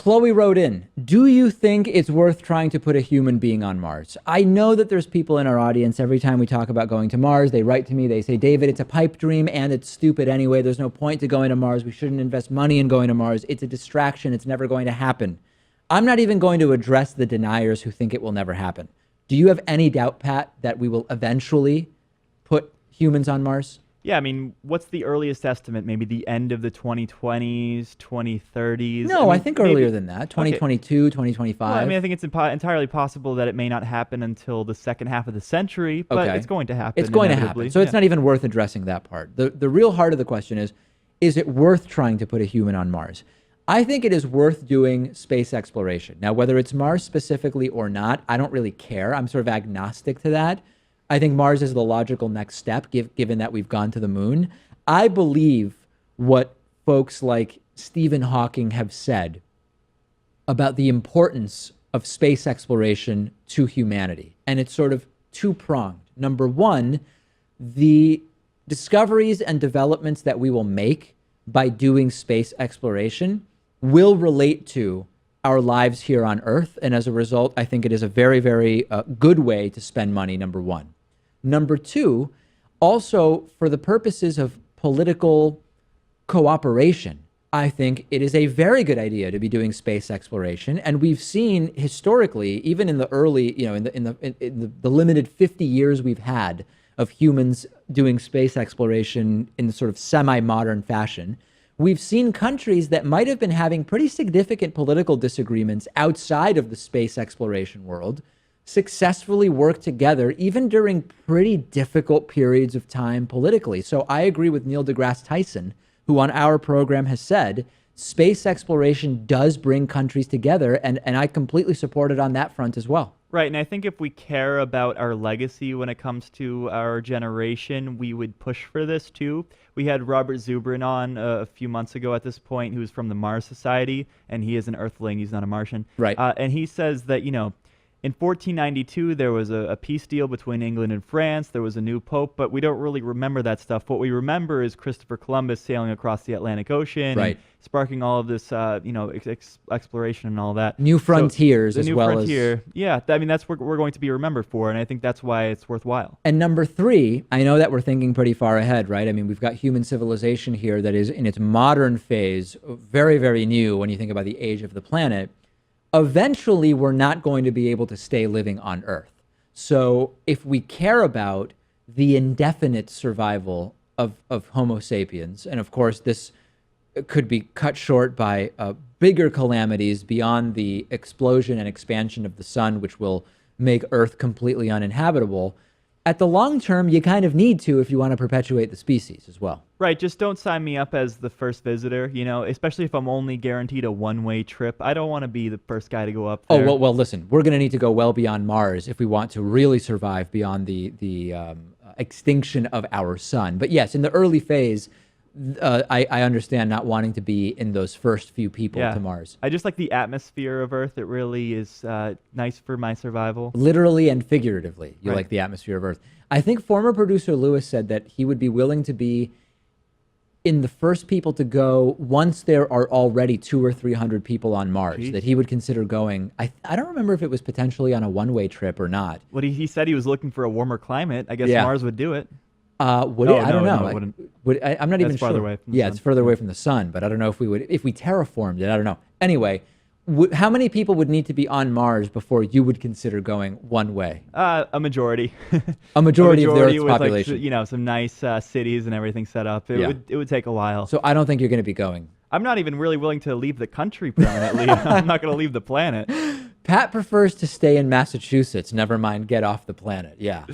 Chloe wrote in, do you think it's worth trying to put a human being on Mars? I know that there's people in our audience, every time we talk about going to Mars, they write to me, they say, David, it's a pipe dream and it's stupid anyway. There's no point to going to Mars. We shouldn't invest money in going to Mars. It's a distraction. It's never going to happen. I'm not even going to address the deniers who think it will never happen. Do you have any doubt, Pat, that we will eventually put humans on Mars? Yeah, I mean, what's the earliest estimate? Maybe the end of the 2020s, 2030s? No, I think earlier than that, 2022, Okay. 2025. Well, I mean, I think it's entirely possible that it may not happen until the second half of the century, but it's going to happen. It's going to happen. So it's not even worth addressing that part. The real heart of the question is it worth trying to put a human on Mars? I think it is worth doing space exploration. Now, whether it's Mars specifically or not, I don't really care. I'm sort of agnostic to that. I think Mars is the logical next step, given that we've gone to the moon. I believe what folks like Stephen Hawking have said about the importance of space exploration to humanity. And it's sort of two-pronged. Number one, the discoveries and developments that we will make by doing space exploration will relate to our lives here on Earth. And as a result, I think it is a very, very good way to spend money, number one. Number two, also for the purposes of political cooperation, I think it is a very good idea to be doing space exploration. And we've seen historically, even in the early, in the limited 50 years we've had of humans doing space exploration in the sort of semi-modern fashion, we've seen countries that might have been having pretty significant political disagreements outside of the space exploration world successfully work together, even during pretty difficult periods of time politically. So I agree with Neil deGrasse Tyson, who on our program has said, space exploration does bring countries together, and I completely support it on that front as well. Right, and I think if we care about our legacy when it comes to our generation, we would push for this too. We had Robert Zubrin on a few months ago at this point, who's from the Mars Society, and he is an Earthling, he's not a Martian. Right. And he says that, in 1492, there was a peace deal between England and France. There was a new pope, but we don't really remember that stuff. What we remember is Christopher Columbus sailing across the Atlantic Ocean, right, and sparking all of this, exploration and all that. New frontiers, so, as well frontier, yeah, I mean, that's what we're going to be remembered for, and I think that's why it's worthwhile. And number three, I know that we're thinking pretty far ahead, right? I mean, we've got human civilization here that is in its modern phase, very, very new when you think about the age of the planet. Eventually, we're not going to be able to stay living on Earth. So if we care about the indefinite survival of Homo sapiens, and of course, this could be cut short by bigger calamities beyond the explosion and expansion of the sun, which will make Earth completely uninhabitable, at the long term, you kind of need to if you want to perpetuate the species as well. Right, just don't sign me up as the first visitor, especially if I'm only guaranteed a one-way trip. I don't want to be the first guy to go up there. Oh, well, listen, we're going to need to go well beyond Mars if we want to really survive beyond the extinction of our sun. But yes, in the early phase, I understand not wanting to be in those first few people to Mars. I just like the atmosphere of Earth. It really is nice for my survival. Literally and figuratively, you like the atmosphere of Earth. I think former producer Lewis said that he would be willing to be in the first people to go once there are already 200 or 300 people on Mars, that he would consider going. I don't remember if it was potentially on a one-way trip or not. Well, he said he was looking for a warmer climate. I guess Mars would do it. Would it? I don't know. I'm not even sure. It's farther away from the sun. It's further away from the sun, but I don't know if we terraformed it. I don't know. Anyway, how many people would need to be on Mars before you would consider going one way? A majority. A majority of the Earth's with population. Some nice cities and everything set up. It would take a while. So I don't think you're going to be going. I'm not even really willing to leave the country permanently. I'm not going to leave the planet. Pat prefers to stay in Massachusetts. Never mind, get off the planet. Yeah.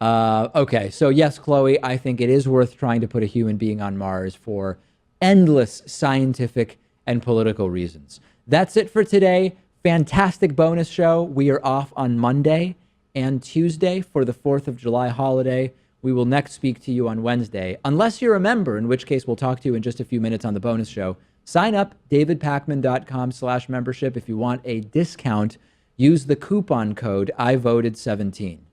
Okay, so yes, Chloe, I think it is worth trying to put a human being on Mars for endless scientific and political reasons. That's it for today. Fantastic bonus show. We are off on Monday and Tuesday for the 4th of July holiday. We will next speak to you on Wednesday, unless you're a member, in which case we'll talk to you in just a few minutes on the bonus show. Sign up, davidpakman.com/membership. If you want a discount, use the coupon code IVoted17.